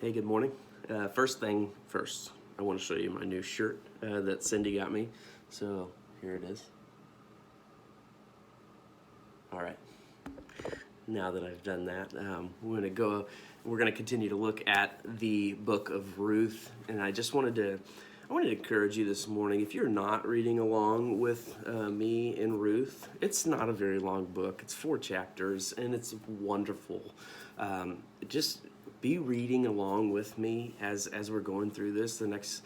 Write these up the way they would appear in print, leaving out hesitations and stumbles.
Hey, good morning. First thing first, I want to show you my new shirt that Cindy got me. So here it is. All right. Now that I've done that, we're going to continue to look at the book of Ruth. And I wanted to encourage you this morning, if you're not reading along with me in Ruth, it's not a very long book. It's 4 chapters and it's wonderful. Just be reading along with me as we're going through this the next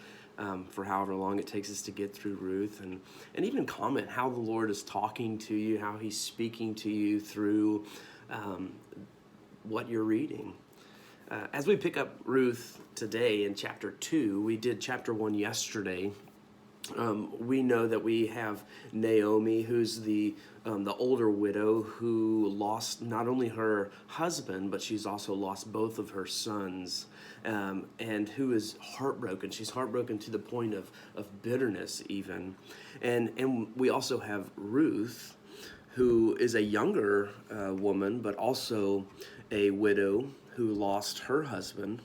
for however long it takes us to get through Ruth, and even comment how the Lord is talking to you, how he's speaking to you through what you're reading. As we pick up Ruth today in chapter 2, we did chapter 1 yesterday. We know that we have Naomi, who's the older widow who lost not only her husband, but she's also lost both of her sons, and who is heartbroken. She's heartbroken to the point of bitterness even. And we also have Ruth, who is a younger woman, but also a widow who lost her husband.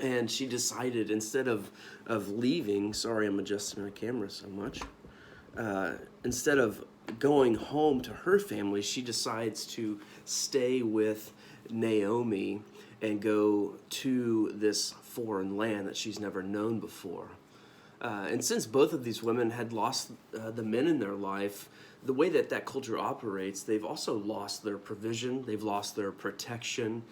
And she decided, instead of leaving, sorry, I'm adjusting my camera so much. Instead of going home to her family, she decides to stay with Naomi and go to this foreign land that she's never known before. And since both of these women had lost the men in their life, the way that culture operates, they've also lost their provision, they've lost their protection.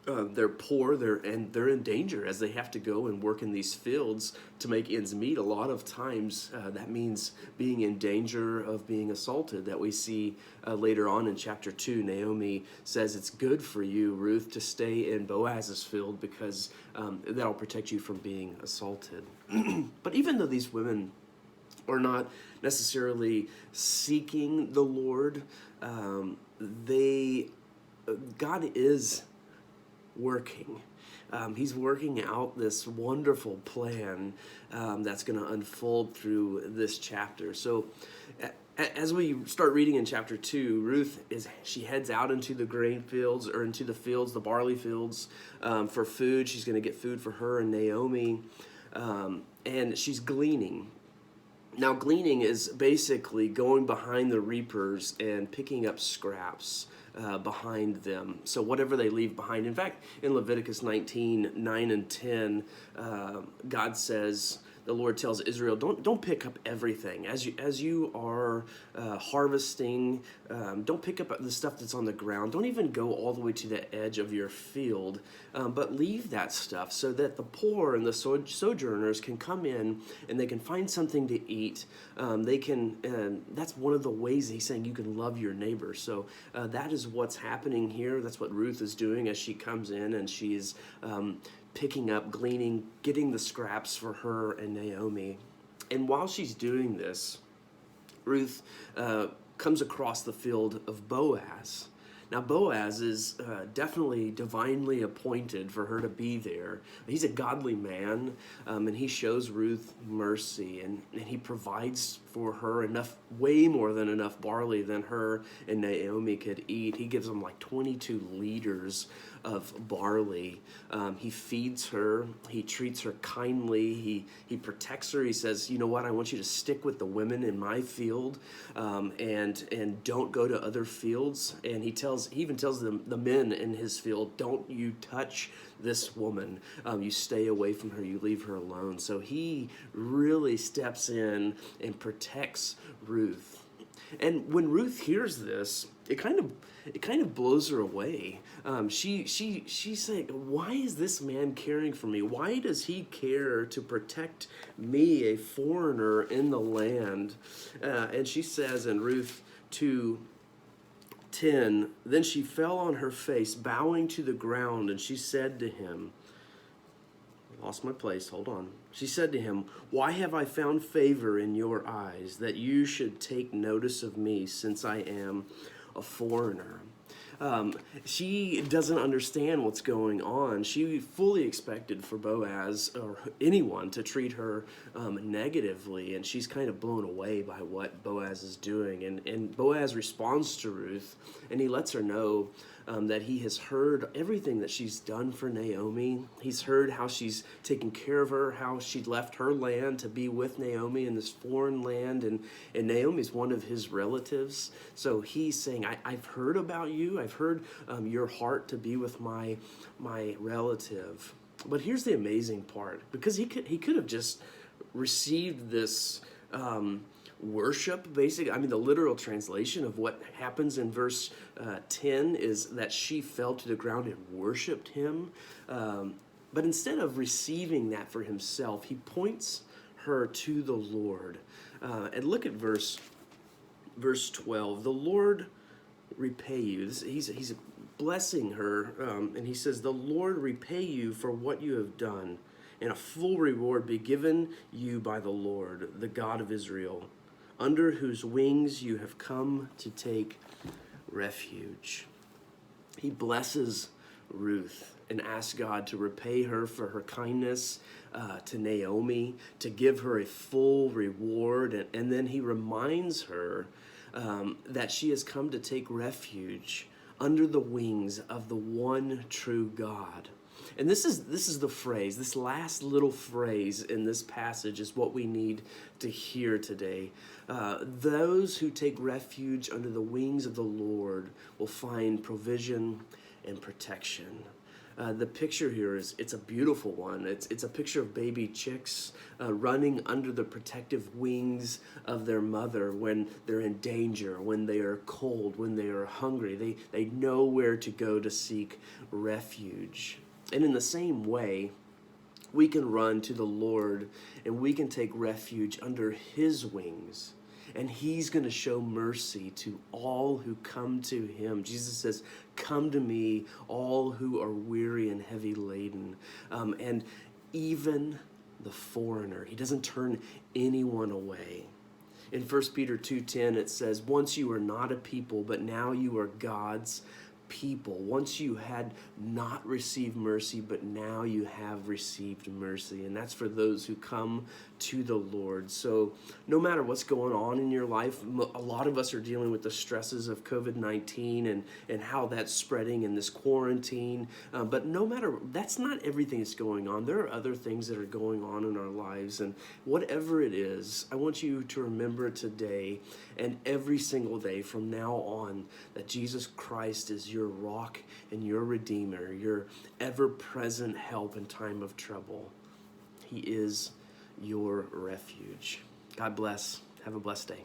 They're poor, they're in danger as they have to go and work in these fields to make ends meet. A lot of times that means being in danger of being assaulted, that we see later on in chapter 2. Naomi says it's good for you, Ruth, to stay in Boaz's field because that'll protect you from being assaulted. But even though these women are not necessarily seeking the Lord, God is working. He's working out this wonderful plan that's going to unfold through this chapter. So as we start reading in chapter 2, Ruth she heads out into the grain fields, or into the fields, the barley fields, for food. She's going to get food for her and Naomi, and she's gleaning. Now, gleaning is basically going behind the reapers and picking up scraps behind them. So whatever they leave behind. In fact, in Leviticus 19:9 and 10, God says, the Lord tells Israel, don't pick up everything. As you are harvesting, don't pick up the stuff that's on the ground. Don't even go all the way to the edge of your field, but leave that stuff so that the poor and the sojourners can come in and they can find something to eat. That's one of the ways he's saying you can love your neighbor. So that is what's happening here. That's what Ruth is doing as she comes in, and she's picking up, gleaning, getting the scraps for her and Naomi. And while she's doing this, Ruth comes across the field of Boaz. Now, Boaz is definitely divinely appointed for her to be there. He's a godly man, and he shows Ruth mercy, and he provides for her enough, way more than enough barley than her and Naomi could eat. He gives them like 22 liters of barley. He feeds her. He treats her kindly. He protects her. He says, you know what, I want you to stick with the women in my field, and don't go to other fields. And he even tells them, the men in his field, don't you touch this woman. You stay away from her. You leave her alone. So he really steps in and protects Ruth. And when Ruth hears this, it kind of blows her away. She's saying, why is this man caring for me? Why does he care to protect me, a foreigner in the land? And she says in Ruth 2:10, then she fell on her face, bowing to the ground, and she said to him, lost my place, hold on. She said to him, why have I found favor in your eyes, that you should take notice of me, since I am a foreigner? She doesn't understand what's going on. She fully expected for Boaz or anyone to treat her negatively, and she's kind of blown away by what Boaz is doing. And Boaz responds to Ruth, and he lets her know that he has heard everything that she's done for Naomi. He's heard how she's taken care of her, how she left her land to be with Naomi in this foreign land, and Naomi's one of his relatives. So he's saying, I've heard about you. I've heard your heart to be with my relative. But here's the amazing part, because he could have just received this worship, basically. I mean, the literal translation of what happens in verse 10 is that she fell to the ground and worshiped him. But instead of receiving that for himself, he points her to the Lord. And look at verse 12. The Lord repay you. He's blessing her, and he says, the Lord repay you for what you have done, and a full reward be given you by the Lord, the God of Israel, under whose wings you have come to take refuge. He blesses Ruth and asks God to repay her for her kindness to Naomi, to give her a full reward, and then he reminds her that she has come to take refuge under the wings of the one true God. And this is the phrase, this last little phrase in this passage is what we need to hear today. Those who take refuge under the wings of the Lord will find provision and protection. The picture here it's a beautiful one. It's a picture of baby chicks running under the protective wings of their mother when they're in danger, when they are cold, when they are hungry. They know where to go to seek refuge. And in the same way, we can run to the Lord and we can take refuge under his wings. And he's going to show mercy to all who come to him. Jesus says, come to me, all who are weary and heavy laden. And even the foreigner. He doesn't turn anyone away. In 1 Peter 2:10, it says, once you were not a people, but now you are God's people. Once you had not received mercy, but now you have received mercy. And that's for those who come to the Lord. So no matter what's going on in your life, a lot of us are dealing with the stresses of COVID-19 and how that's spreading in this quarantine. But no matter, that's not everything that's going on. There are other things that are going on in our lives. And whatever it is, I want you to remember today and every single day from now on that Jesus Christ is your rock and your redeemer, your ever-present help in time of trouble. He is your refuge. God bless. Have a blessed day.